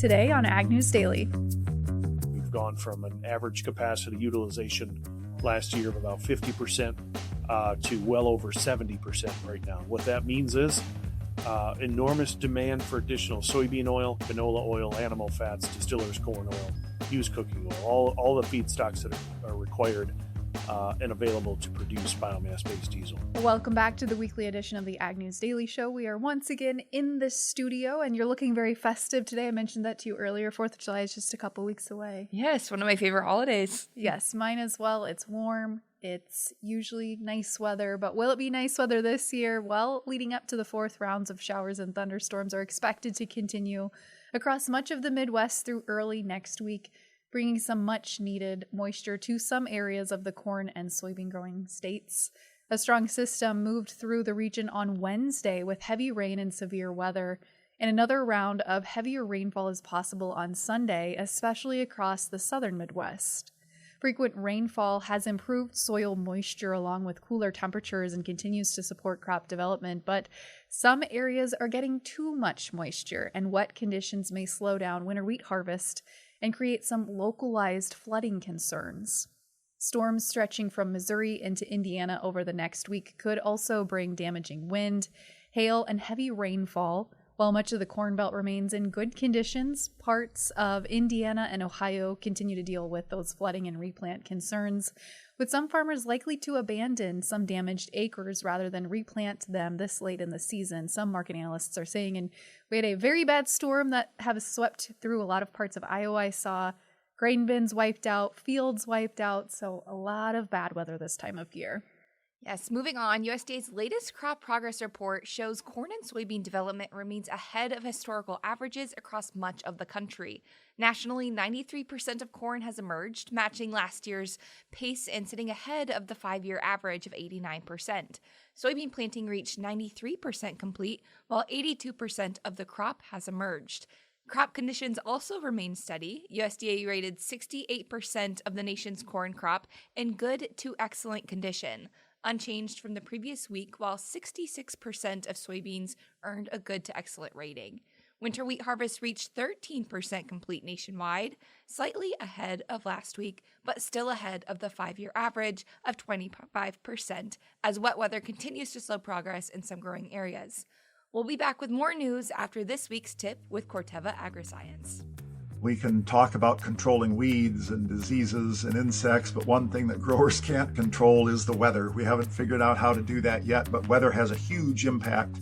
today on Ag News Daily. We've gone from an average capacity utilization last year of about 50% to well over 70% right now. What that means is enormous demand for additional soybean oil, canola oil, animal fats, distillers corn oil, used cooking oil, all the feedstocks that are required and available to produce biomass-based diesel. Welcome back to the weekly edition of the Ag News Daily Show. We are once again in the studio, and you're looking very festive today. I mentioned that to you earlier. 4th of July is just a couple weeks away. Yes, one of my favorite holidays. Yes, mine as well. It's warm. It's usually nice weather, but will it be nice weather this year? Well, leading up to the 4th, rounds of showers and thunderstorms are expected to continue across much of the Midwest through early next week, bringing some much-needed moisture to some areas of the corn and soybean growing states. A strong system moved through the region on Wednesday with heavy rain and severe weather, and another round of heavier rainfall is possible on Sunday, especially across the southern Midwest. Frequent rainfall has improved soil moisture along with cooler temperatures and continues to support crop development, but some areas are getting too much moisture, and wet conditions may slow down winter wheat harvest and create some localized flooding concerns. Storms stretching from Missouri into Indiana over the next week could also bring damaging wind, hail, and heavy rainfall. While much of the Corn Belt remains in good conditions, parts of Indiana and Ohio continue to deal with those flooding and replant concerns, with some farmers likely to abandon some damaged acres rather than replant them this late in the season, some market analysts are saying. And we had a very bad storm that has swept through a lot of parts of Iowa. I saw grain bins wiped out, fields wiped out, so a lot of bad weather this time of year. Yes, moving on, USDA's latest crop progress report shows corn and soybean development remains ahead of historical averages across much of the country. Nationally, 93% of corn has emerged, matching last year's pace and sitting ahead of the 5-year average of 89%. Soybean planting reached 93% complete, while 82% of the crop has emerged. Crop conditions also remain steady. USDA rated 68% of the nation's corn crop in good to excellent condition, unchanged from the previous week, while 66% of soybeans earned a good to excellent rating. Winter wheat harvest reached 13% complete nationwide, slightly ahead of last week, but still ahead of the 5-year average of 25%, as wet weather continues to slow progress in some growing areas. We'll be back with more news after this week's tip with Corteva Agriscience. We can talk about controlling weeds and diseases and insects, but one thing that growers can't control is the weather. We haven't figured out how to do that yet, but weather has a huge impact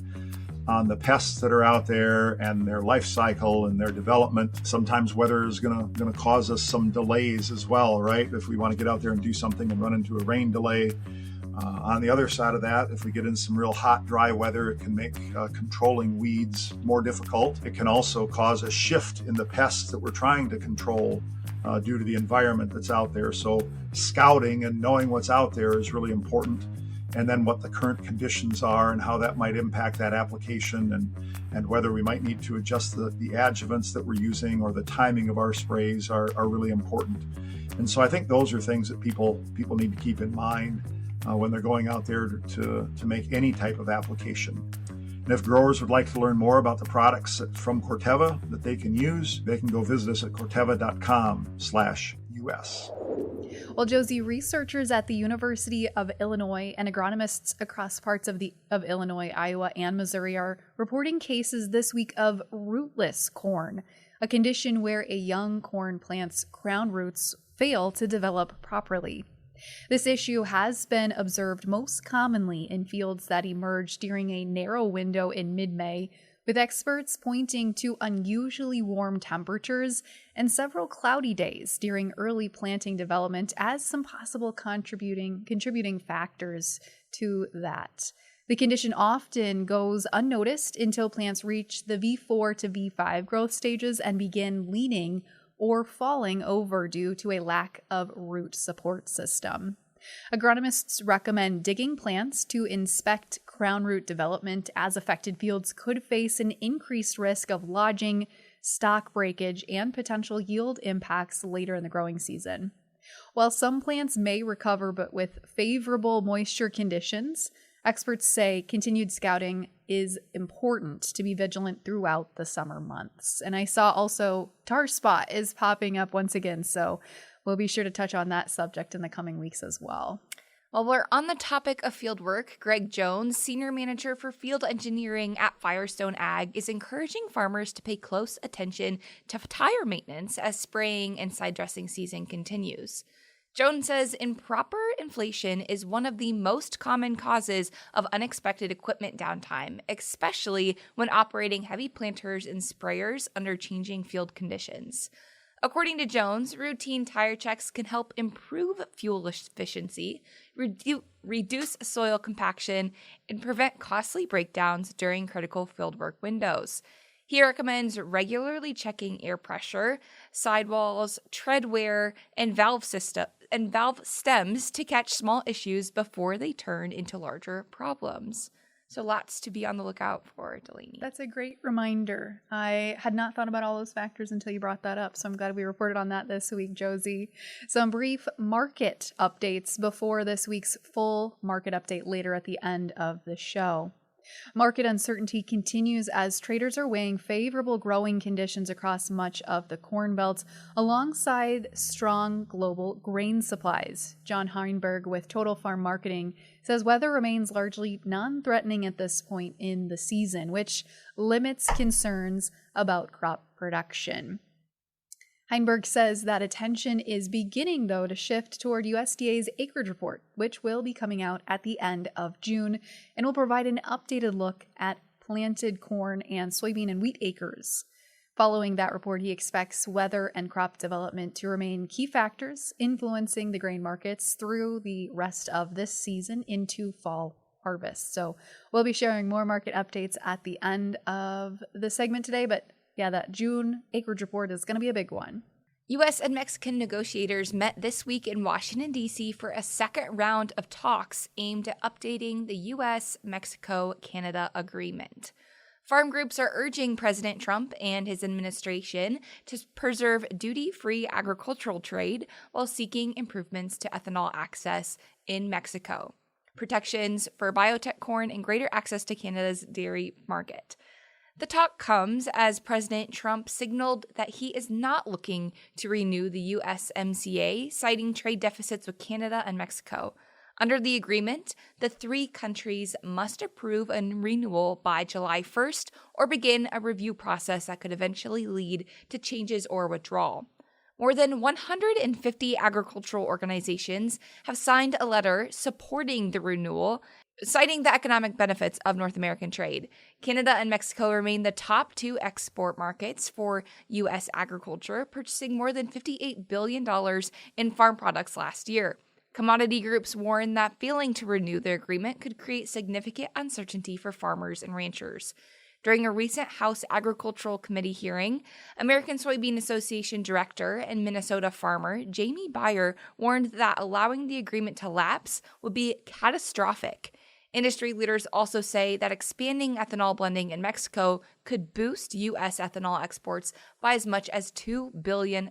on the pests that are out there and their life cycle and their development. Sometimes weather is going to cause us some delays as well, right? If we want to get out there and do something and run into a rain delay. On the other side of that, if we get in some real hot, dry weather, it can make controlling weeds more difficult. It can also cause a shift in the pests that we're trying to control due to the environment that's out there. So scouting and knowing what's out there is really important. And then what the current conditions are and how that might impact that application and whether we might need to adjust the adjuvants that we're using or the timing of our sprays are really important. And so I think those are things that people need to keep in mind when they're going out there to make any type of application. And if growers would like to learn more about the products from Corteva that they can use, they can go visit us at corteva.com/US. Well, Josie, researchers at the University of Illinois and agronomists across parts of Illinois, Iowa, and Missouri are reporting cases this week of rootless corn, a condition where a young corn plant's crown roots fail to develop properly. This issue has been observed most commonly in fields that emerge during a narrow window in mid-May, with experts pointing to unusually warm temperatures and several cloudy days during early planting development as some possible contributing factors to that. The condition often goes unnoticed until plants reach the V4 to V5 growth stages and begin leaning or falling over due to a lack of root support system. Agronomists recommend digging plants to inspect crown root development, as affected fields could face an increased risk of lodging, stalk breakage, and potential yield impacts later in the growing season. While some plants may recover but with favorable moisture conditions, Experts say continued scouting is important to be vigilant throughout the summer months. And I saw also tar spot is popping up once again, so we'll be sure to touch on that subject in the coming weeks as well. While we're on the topic of field work, Greg Jones, Senior Manager for Field Engineering at Firestone Ag, is encouraging farmers to pay close attention to tire maintenance as spraying and side dressing season continues. Jones says improper inflation is one of the most common causes of unexpected equipment downtime, especially when operating heavy planters and sprayers under changing field conditions. According to Jones, routine tire checks can help improve fuel efficiency, reduce soil compaction, and prevent costly breakdowns during critical fieldwork windows. He recommends regularly checking air pressure, sidewalls, tread wear, and valve stems to catch small issues before they turn into larger problems. So lots to be on the lookout for, Delaney. That's a great reminder. I had not thought about all those factors until you brought that up, so I'm glad we reported on that this week, Josie. Some brief market updates before this week's full market update later at the end of the show. Market uncertainty continues as traders are weighing favorable growing conditions across much of the Corn Belt alongside strong global grain supplies. John Heinberg with Total Farm Marketing says weather remains largely non-threatening at this point in the season, which limits concerns about crop production. Heinberg says that attention is beginning, though, to shift toward USDA's acreage report, which will be coming out at the end of June and will provide an updated look at planted corn and soybean and wheat acres. Following that report, he expects weather and crop development to remain key factors influencing the grain markets through the rest of this season into fall harvest. So we'll be sharing more market updates at the end of the segment today, but yeah, that June acreage report is going to be a big one. U.S. and Mexican negotiators met this week in Washington, D.C. for a second round of talks aimed at updating the U.S. Mexico-Canada Agreement. Farm groups are urging President Trump and his administration to preserve duty-free agricultural trade while seeking improvements to ethanol access in Mexico, protections for biotech corn, and greater access to Canada's dairy market. The talk comes as President Trump signaled that he is not looking to renew the USMCA, citing trade deficits with Canada and Mexico. Under the agreement, the three countries must approve a renewal by July 1st or begin a review process that could eventually lead to changes or withdrawal. More than 150 agricultural organizations have signed a letter supporting the renewal, citing the economic benefits of North American trade. Canada and Mexico remain the top two export markets for U.S. agriculture, purchasing more than $58 billion in farm products last year. Commodity groups warn that failing to renew the agreement could create significant uncertainty for farmers and ranchers. During a recent House Agricultural Committee hearing, American Soybean Association Director and Minnesota farmer Jamie Beyer warned that allowing the agreement to lapse would be catastrophic. Industry leaders also say that expanding ethanol blending in Mexico could boost U.S. ethanol exports by as much as $2 billion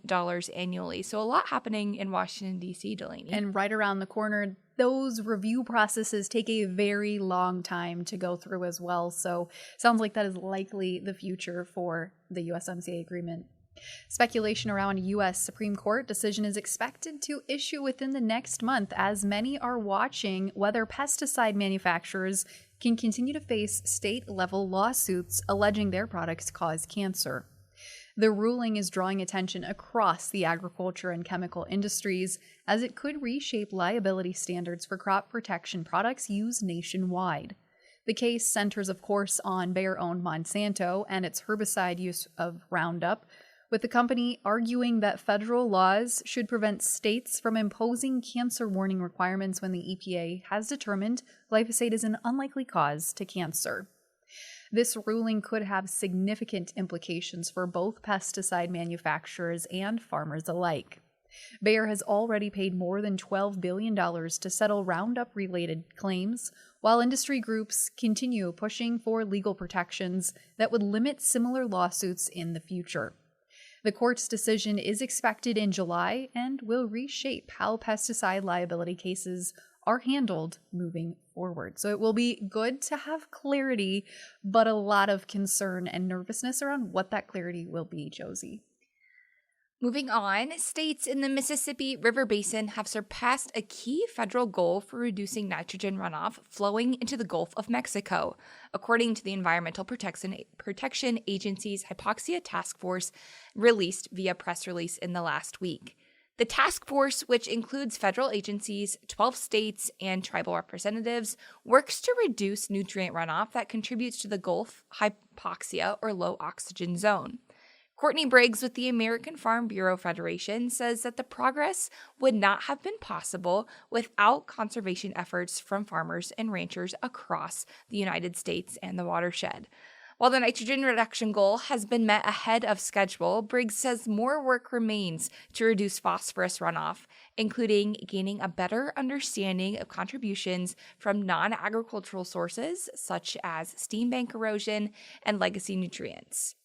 annually. So a lot happening in Washington, D.C., Delaney. And right around the corner, those review processes take a very long time to go through as well. So sounds like that is likely the future for the USMCA agreement. Speculation around a U.S. Supreme Court decision is expected to issue within the next month, as many are watching whether pesticide manufacturers can continue to face state-level lawsuits alleging their products cause cancer. The ruling is drawing attention across the agriculture and chemical industries, as it could reshape liability standards for crop protection products used nationwide. The case centers, of course, on Bayer-owned Monsanto and its herbicide use of Roundup, with the company arguing that federal laws should prevent states from imposing cancer warning requirements when the EPA has determined glyphosate is an unlikely cause to cancer. This ruling could have significant implications for both pesticide manufacturers and farmers alike. Bayer has already paid more than $12 billion to settle Roundup-related claims, while industry groups continue pushing for legal protections that would limit similar lawsuits in the future. The court's decision is expected in July and will reshape how pesticide liability cases are handled moving forward. So it will be good to have clarity, but a lot of concern and nervousness around what that clarity will be, Josie. Moving on, states in the Mississippi River Basin have surpassed a key federal goal for reducing nitrogen runoff flowing into the Gulf of Mexico, according to the Environmental Protection Agency's Hypoxia Task Force released via press release in the last week. The task force, which includes federal agencies, 12 states, and tribal representatives, works to reduce nutrient runoff that contributes to the Gulf hypoxia or low oxygen zone. Courtney Briggs with the American Farm Bureau Federation says that the progress would not have been possible without conservation efforts from farmers and ranchers across the United States and the watershed. While the nitrogen reduction goal has been met ahead of schedule, Briggs says more work remains to reduce phosphorus runoff, including gaining a better understanding of contributions from non-agricultural sources such as steam bank erosion and legacy nutrients.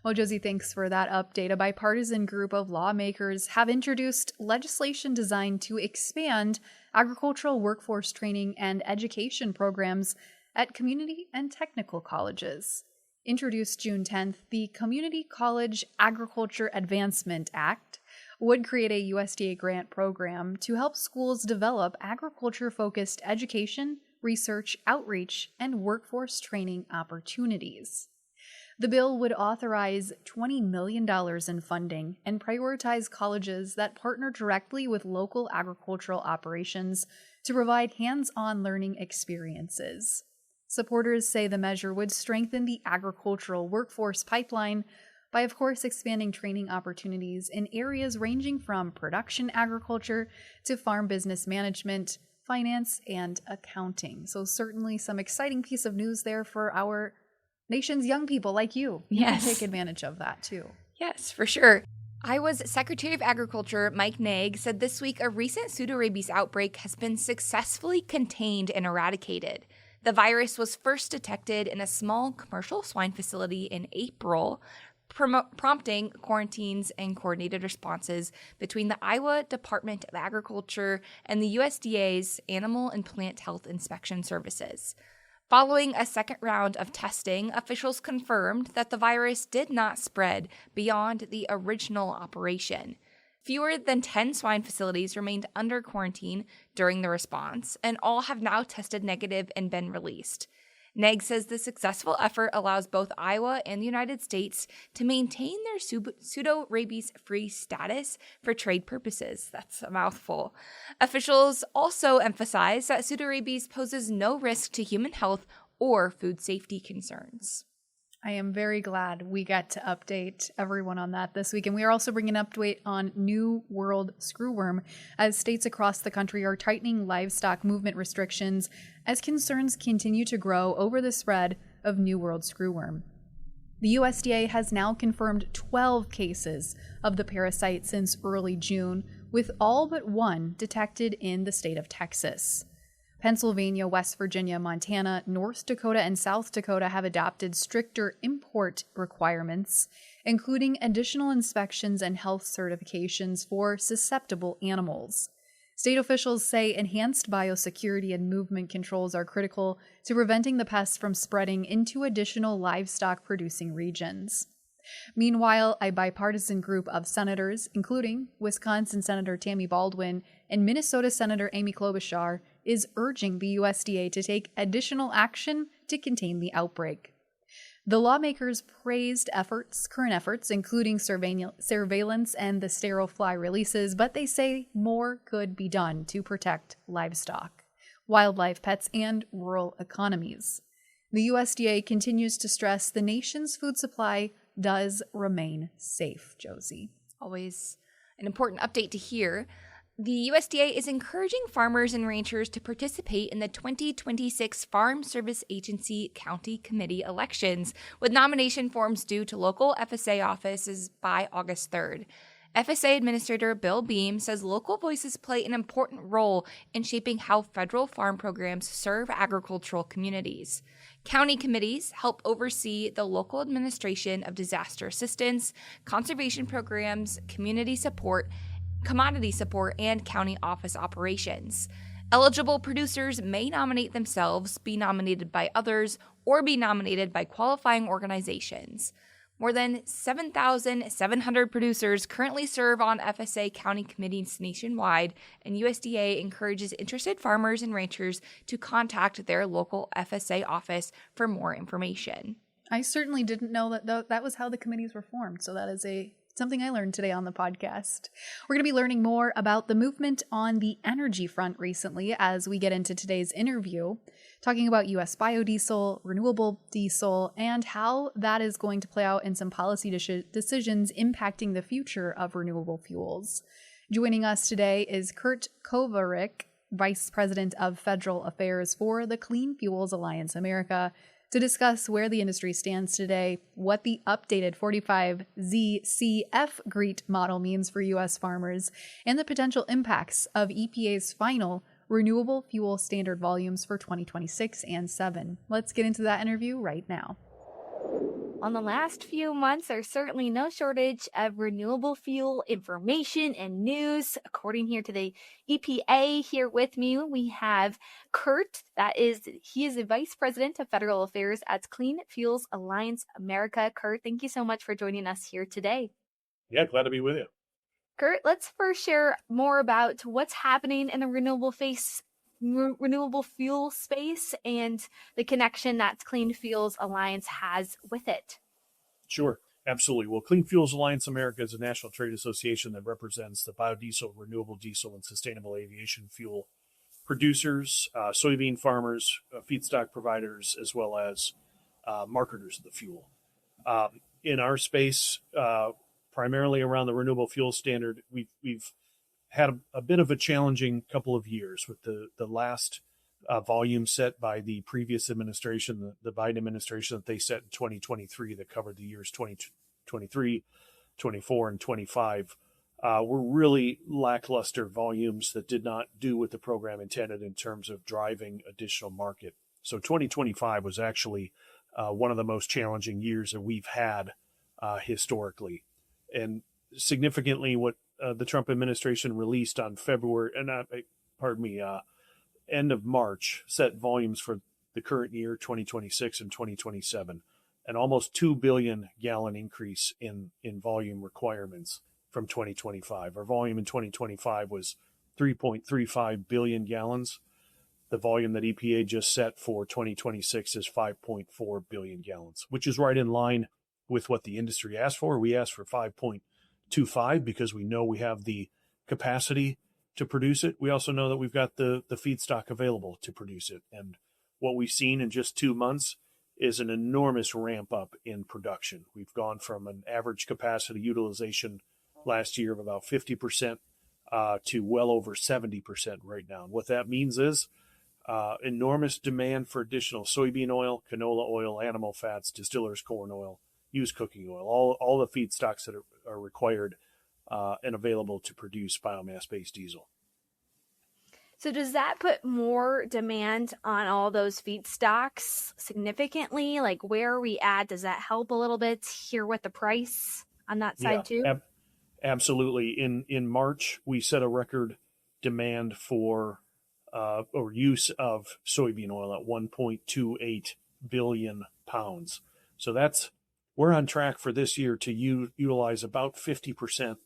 Well, Josie, thanks for that update. A bipartisan group of lawmakers have introduced legislation designed to expand agricultural workforce training and education programs at community and technical colleges. Introduced June 10th, the Community College Agriculture Advancement Act would create a USDA grant program to help schools develop agriculture-focused education, research, outreach, and workforce training opportunities. The bill would authorize $20 million in funding and prioritize colleges that partner directly with local agricultural operations to provide hands-on learning experiences. Supporters say the measure would strengthen the agricultural workforce pipeline by, of course, expanding training opportunities in areas ranging from production agriculture to farm business management, finance, and accounting. So certainly some exciting piece of news there for our nation's young people like you. Yes. You can take advantage of that too. Yes, for sure. Iowa's Secretary of Agriculture, Mike Naig, said this week a recent pseudorabies outbreak has been successfully contained and eradicated. The virus was first detected in a small commercial swine facility in April, prompting quarantines and coordinated responses between the Iowa Department of Agriculture and the USDA's Animal and Plant Health Inspection Services. Following a second round of testing, officials confirmed that the virus did not spread beyond the original operation. Fewer than 10 swine facilities remained under quarantine during the response, and all have now tested negative and been released. Naig says the successful effort allows both Iowa and the United States to maintain their pseudorabies-free status for trade purposes. That's a mouthful. Officials also emphasize that pseudorabies poses no risk to human health or food safety concerns. I am very glad we got to update everyone on that this week. And we are also bringing an update on New World screwworm as states across the country are tightening livestock movement restrictions as concerns continue to grow over the spread of New World screwworm. The USDA has now confirmed 12 cases of the parasite since early June, with all but one detected in the state of Texas. Pennsylvania, West Virginia, Montana, North Dakota, and South Dakota have adopted stricter import requirements, including additional inspections and health certifications for susceptible animals. State officials say enhanced biosecurity and movement controls are critical to preventing the pests from spreading into additional livestock-producing regions. Meanwhile, a bipartisan group of senators, including Wisconsin Senator Tammy Baldwin and Minnesota Senator Amy Klobuchar, is urging the USDA to take additional action to contain the outbreak. The lawmakers praised current efforts, including surveillance and the sterile fly releases, but they say more could be done to protect livestock, wildlife, pets, and rural economies. The USDA continues to stress the nation's food supply does remain safe, Josie. Always an important update to hear. The USDA is encouraging farmers and ranchers to participate in the 2026 Farm Service Agency County Committee elections, with nomination forms due to local FSA offices by August 3rd. FSA Administrator Bill Beam says local voices play an important role in shaping how federal farm programs serve agricultural communities. County committees help oversee the local administration of disaster assistance, conservation programs, community support, commodity support, and county office operations. Eligible producers may nominate themselves, be nominated by others, or be nominated by qualifying organizations. More than 7,700 producers currently serve on FSA county committees nationwide, and USDA encourages interested farmers and ranchers to contact their local FSA office for more information. I certainly didn't know that that was how the committees were formed, so that is something I learned today on the podcast. We're going to be learning more about the movement on the energy front recently as we get into today's interview, talking about U.S. biodiesel, renewable diesel, and how that is going to play out in some policy decisions impacting the future of renewable fuels. Joining us today is Kurt Kovarik, Vice President of Federal Affairs for the Clean Fuels Alliance America, to discuss where the industry stands today, what the updated 45ZCF GREET model means for U.S. farmers, and the potential impacts of EPA's final Renewable Fuel Standard volumes for 2026 and 7. Let's get into that interview right now. On the last few months, there's certainly no shortage of renewable fuel information and news. According here to the EPA, here with me, we have Kurt. He is the Vice President of Federal Affairs at Clean Fuels Alliance America. Kurt, thank you so much for joining us here today. Yeah, glad to be with you. Kurt, let's first share more about what's happening in the renewable fuel space and the connection that Clean Fuels Alliance has with it. Sure, absolutely. Well, Clean Fuels Alliance America is a national trade association that represents the biodiesel, renewable diesel, and sustainable aviation fuel producers, soybean farmers, feedstock providers, as well as marketers of the fuel. In our space, primarily around the Renewable Fuel Standard, we've had a bit of a challenging couple of years with the last volume set by the previous administration, the Biden administration, that they set in 2023 that covered the years 2023, 24, and 25. Were really lackluster volumes that did not do what the program intended in terms of driving additional market. So 2025 was actually one of the most challenging years that we've had historically. And significantly, what the Trump administration released on end of March, set volumes for the current year, 2026 and 2027, an almost 2 billion gallon increase in volume requirements from 2025. Our volume in 2025 was 3.35 billion gallons. The volume that EPA just set for 2026 is 5.4 billion gallons, which is right in line with what the industry asked for. We asked for 5.25 because we know we have the capacity to produce it. We also know that we've got the feedstock available to produce it. And what we've seen in just 2 months is an enormous ramp up in production. We've gone from an average capacity utilization last year of about 50% to well over 70% right now. And what that means is enormous demand for additional soybean oil, canola oil, animal fats, distillers corn oil, used cooking oil, all the feedstocks that are required and available to produce biomass-based diesel. So does that put more demand on all those feedstocks significantly? Like, where are we at? Does that help a little bit here with the price on that side too? Absolutely. In March, we set a record demand for or use of soybean oil at 1.28 billion pounds. So we're on track for this year to utilize about 50%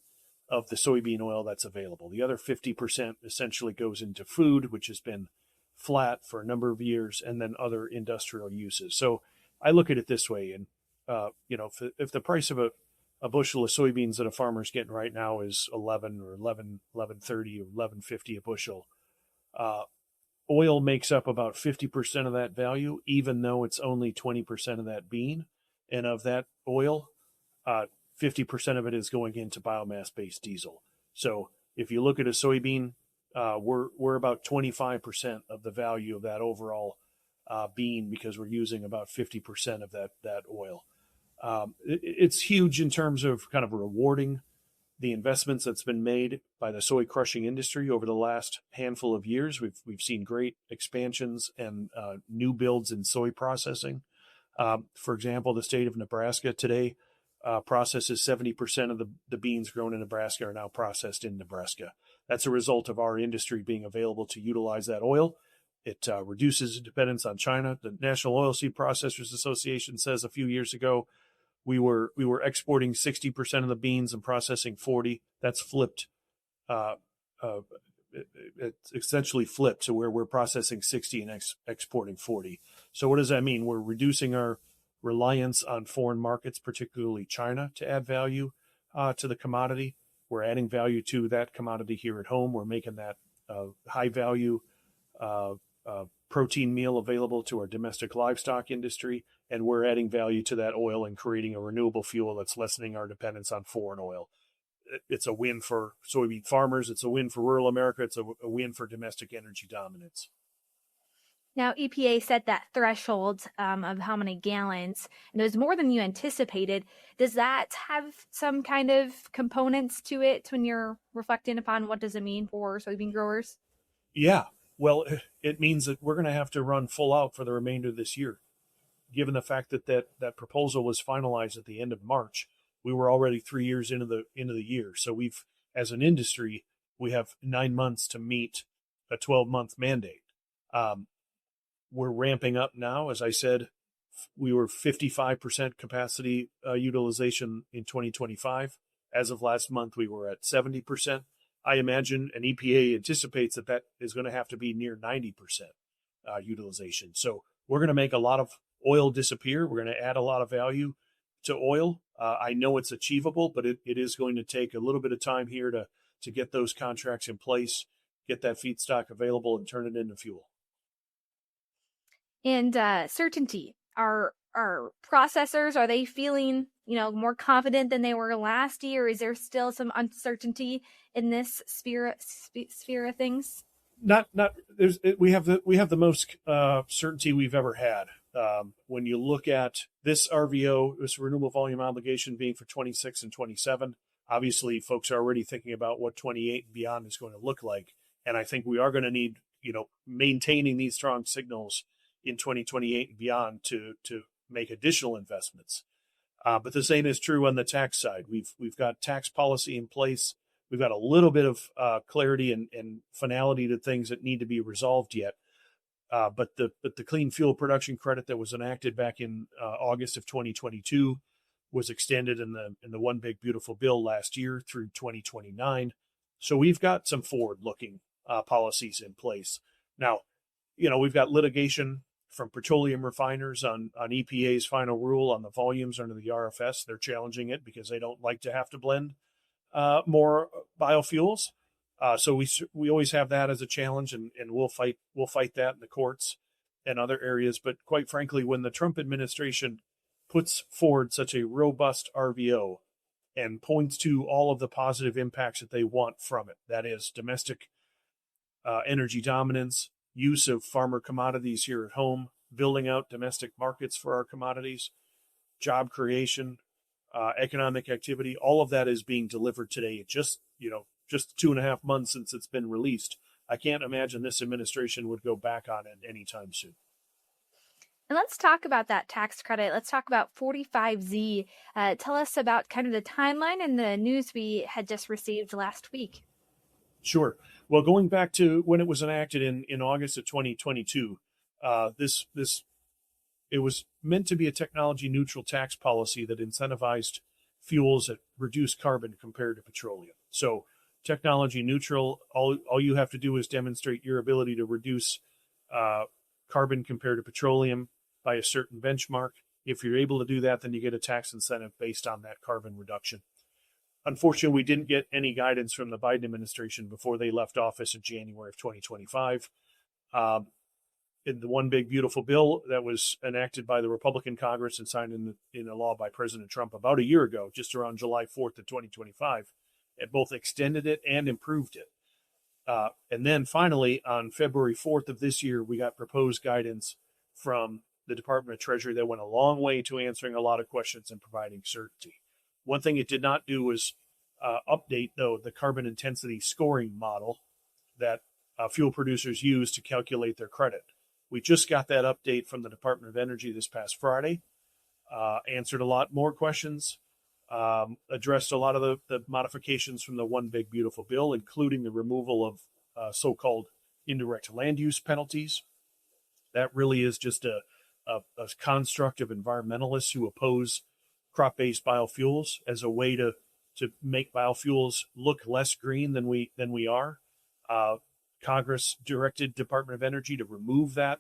of the soybean oil that's available. The other 50% essentially goes into food, which has been flat for a number of years, and then other industrial uses. So I look at it this way, and if the price of a bushel of soybeans that a farmer's getting right now is 11 or 11.30 or 11.50 a bushel, oil makes up about 50% of that value, even though it's only 20% of that bean. And of that oil, 50% of it is going into biomass-based diesel. So if you look at a soybean, we're about 25% of the value of that overall bean because we're using about 50% of that oil. It's huge in terms of kind of rewarding the investments that's been made by the soy crushing industry over the last handful of years. We've seen great expansions and new builds in soy processing. For example, the state of Nebraska today processes 70% of the beans grown in Nebraska are now processed in Nebraska. That's a result of our industry being available to utilize that oil. It reduces dependence on China. The National Oilseed Processors Association says a few years ago we were exporting 60% of the beans and processing 40%. That's flipped. It's essentially flipped to where we're processing 60 and exporting 40. So what does that mean? We're reducing our reliance on foreign markets, particularly China, to add value to the commodity. We're adding value to that commodity here at home. We're making that high value protein meal available to our domestic livestock industry, and we're adding value to that oil and creating a renewable fuel that's lessening our dependence on foreign oil. It's a win for soybean farmers. It's a win for rural America. It's a win for domestic energy dominance. Now, EPA set that threshold of how many gallons, and it was more than you anticipated. Does that have some kind of components to it when you're reflecting upon what does it mean for soybean growers? Yeah, well, it means that we're going to have to run full out for the remainder of this year. Given the fact that proposal was finalized at the end of March, we were already 3 years into the year. So we've, as an industry, we have 9 months to meet a 12-month mandate. We're ramping up now. As I said, we were 55% capacity utilization in 2025. As of last month, we were at 70%. I imagine, and EPA anticipates that is going to have to be near 90% utilization. So we're going to make a lot of oil disappear. We're going to add a lot of value to oil. I know it's achievable, but it is going to take a little bit of time here to get those contracts in place, get that feedstock available, and turn it into fuel. And certainty. Are processors, are they feeling, more confident than they were last year? Is there still some uncertainty in this sphere of things? We have the most certainty we've ever had. When you look at this RVO, this renewable volume obligation being for 26 and 27, obviously folks are already thinking about what 28 and beyond is going to look like. And I think we are going to need, maintaining these strong signals in 2028 and beyond to make additional investments. But the same is true on the tax side. We've got tax policy in place. We've got a little bit of clarity and finality to things that need to be resolved yet. But the clean fuel production credit that was enacted back in August of 2022 was extended in the One Big Beautiful Bill last year through 2029. So we've got some forward-looking policies in place. Now, we've got litigation from petroleum refiners on EPA's final rule on the volumes under the RFS. They're challenging it because they don't like to have to blend more biofuels. So we always have that as a challenge, and we'll fight that in the courts and other areas. But quite frankly, when the Trump administration puts forward such a robust RVO and points to all of the positive impacts that they want from it, that is domestic energy dominance, use of farmer commodities here at home, building out domestic markets for our commodities, job creation, economic activity, all of that is being delivered today. It just 2.5 months since it's been released. I can't imagine this administration would go back on it anytime soon. And let's talk about that tax credit. Let's talk about 45Z. Tell us about kind of the timeline and the news we had just received last week. Sure. Well, going back to when it was enacted in August of 2022, it was meant to be a technology neutral tax policy that incentivized fuels that reduce carbon compared to petroleum. So technology neutral, all you have to do is demonstrate your ability to reduce carbon compared to petroleum by a certain benchmark. If you're able to do that, then you get a tax incentive based on that carbon reduction. Unfortunately, we didn't get any guidance from the Biden administration before they left office in January of 2025. In the One Big Beautiful Bill that was enacted by the Republican Congress and signed into law by President Trump about a year ago, just around July 4th of 2025, it both extended it and improved it. And then finally, on February 4th of this year, we got proposed guidance from the Department of Treasury that went a long way to answering a lot of questions and providing certainty. One thing it did not do was update, though, the carbon intensity scoring model that fuel producers use to calculate their credit. We just got that update from the Department of Energy this past Friday, answered a lot more questions, addressed a lot of the modifications from the One Big Beautiful Bill, including the removal of so-called indirect land use penalties. That really is just a construct of environmentalists who oppose crop-based biofuels as a way to make biofuels look less green than we are. Congress directed Department of Energy to remove that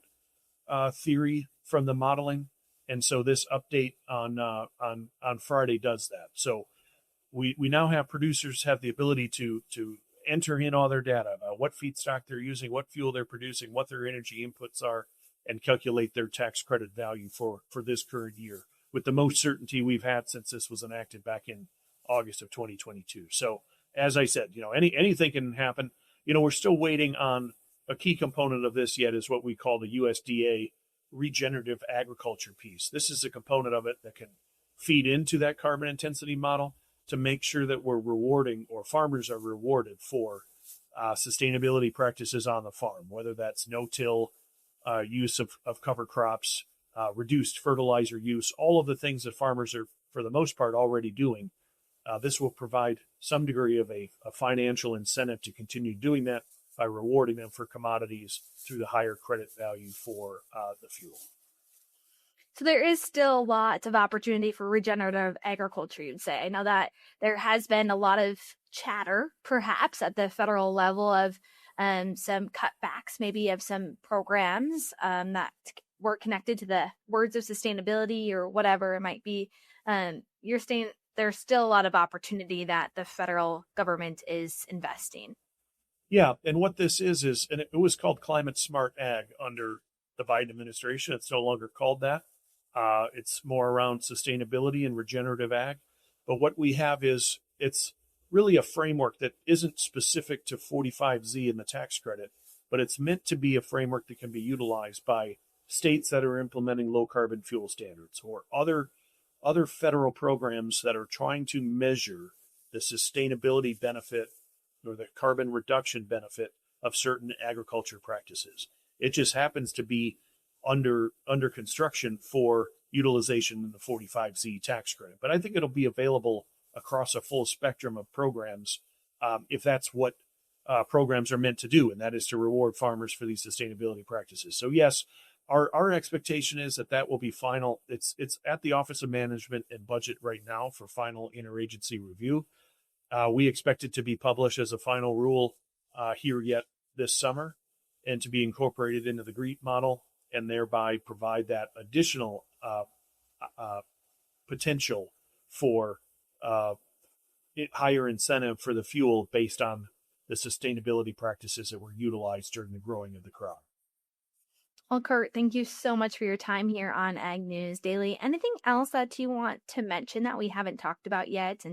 theory from the modeling, and so this update on Friday does that. So we now have producers have the ability to enter in all their data about what feedstock they're using, what fuel they're producing, what their energy inputs are, and calculate their tax credit value for this current year with the most certainty we've had since this was enacted back in August of 2022. So as I said, anything can happen. We're still waiting on a key component of this yet is what we call the USDA regenerative agriculture piece. This is a component of it that can feed into that carbon intensity model to make sure that we're rewarding, or farmers are rewarded for sustainability practices on the farm, whether that's no-till use of cover crops, reduced fertilizer use, all of the things that farmers are, for the most part, already doing. This will provide some degree of a financial incentive to continue doing that by rewarding them for commodities through the higher credit value for the fuel. So there is still lots of opportunity for regenerative agriculture, you'd say. I know that there has been a lot of chatter, perhaps at the federal level, of some cutbacks, maybe of some programs that were connected to the words of sustainability or whatever it might be. You're saying there's still a lot of opportunity that the federal government is investing. Yeah, and what this is, and it was called Climate Smart Ag under the Biden administration. It's no longer called that. It's more around sustainability and regenerative ag. But what we have is, it's really a framework that isn't specific to 45Z and the tax credit, but it's meant to be a framework that can be utilized by states that are implementing low carbon fuel standards or other federal programs that are trying to measure the sustainability benefit or the carbon reduction benefit of certain agriculture practices. It just happens to be under construction for utilization in the 45Z tax credit. But I think it'll be available across a full spectrum of programs if that's what programs are meant to do, and that is to reward farmers for these sustainability practices. So yes, our expectation is that will be final. It's at the Office of Management and Budget right now for final interagency review. We expect it to be published as a final rule here yet this summer, and to be incorporated into the GREET model, and thereby provide that additional potential for higher incentive for the fuel based on the sustainability practices that were utilized during the growing of the crop. Well, Kurt, thank you so much for your time here on Ag News Daily. Anything else that you want to mention that we haven't talked about yet,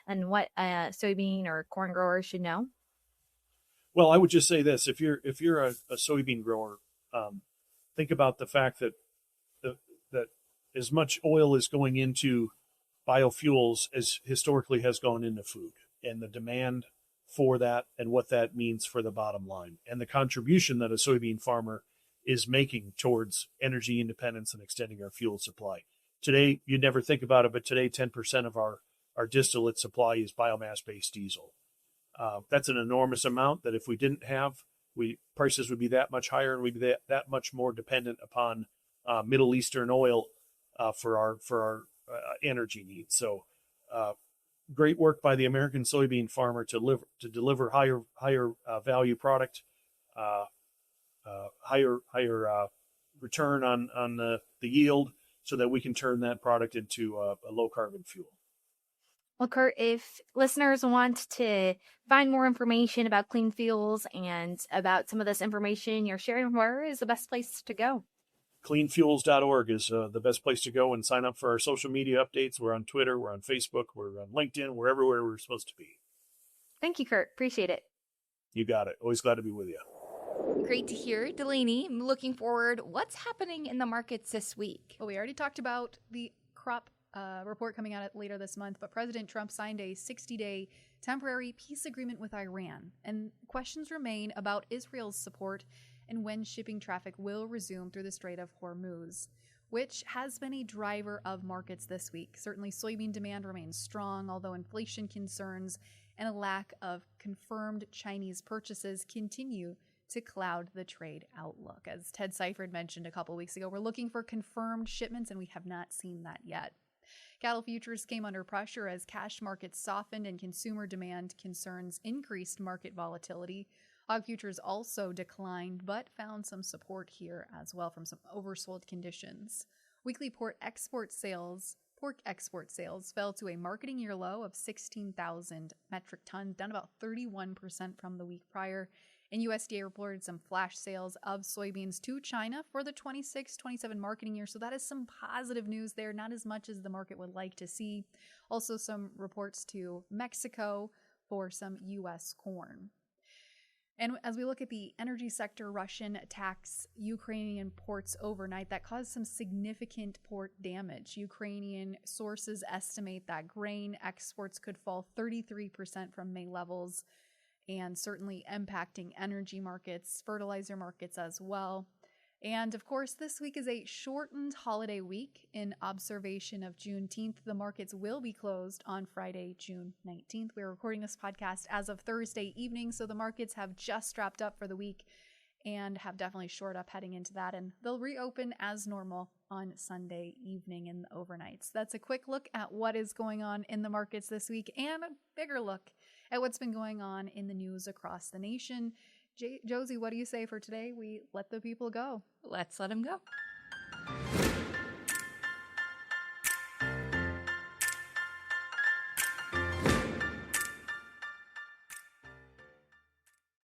and what soybean or corn growers should know? Well, I would just say this: if you're a soybean grower, think about the fact that that as much oil is going into biofuels as historically has gone into food, and the demand for that, and what that means for the bottom line, and the contribution that a soybean farmer is making towards energy independence and extending our fuel supply. Today, you never think about it, but today 10% of our distillate supply is biomass-based diesel. That's an enormous amount that if we didn't have, prices would be that much higher, and we'd be that much more dependent upon Middle Eastern oil for our energy needs. So great work by the American soybean farmer to deliver higher value product, higher return on the yield, so that we can turn that product into a low carbon fuel. Well, Kurt, if listeners want to find more information about clean fuels and about some of this information you're sharing, where is the best place to go? Cleanfuels.org is the best place to go and sign up for our social media updates. We're on Twitter, we're on Facebook, we're on LinkedIn, we're everywhere we're supposed to be. Thank you, Kurt. Appreciate it. You got it. Always glad to be with you. Great to hear. Delaney, I'm looking forward. What's happening in the markets this week? Well, we already talked about the crop report coming out later this month, but President Trump signed a 60-day temporary peace agreement with Iran, and questions remain about Israel's support and when shipping traffic will resume through the Strait of Hormuz. which has been a driver of markets this week. Certainly, soybean demand remains strong, although inflation concerns and a lack of confirmed Chinese purchases continue to cloud the trade outlook. As Ted Seifert mentioned a couple weeks ago, we're looking for confirmed shipments, and we have not seen that yet. Cattle futures came under pressure as cash markets softened and consumer demand concerns increased market volatility. Hog futures also declined, but found some support here as well from some oversold conditions. Weekly pork export sales fell to a marketing year low of 16,000 metric tons, down about 31% from the week prior. And USDA reported some flash sales of soybeans to China for the 26-27 marketing year. So that is some positive news there, not as much as the market would like to see. Also some reports to Mexico for some U.S. corn. And as we look at the energy sector, Russian attacks Ukrainian ports overnight. That caused some significant port damage. Ukrainian sources estimate that grain exports could fall 33% from May levels, and certainly impacting energy markets, fertilizer markets as well. And of course, this week is a shortened holiday week in observation of Juneteenth. The markets will be closed on Friday, June 19th. We're recording this podcast as of Thursday evening, so the markets have just wrapped up for the week and have definitely shored up heading into that. And they'll reopen as normal on Sunday evening in the overnights. That's a quick look at what is going on in the markets this week and a bigger look at what's been going on in the news across the nation. Josie, what do you say for today? We let the people go. Let's let them go.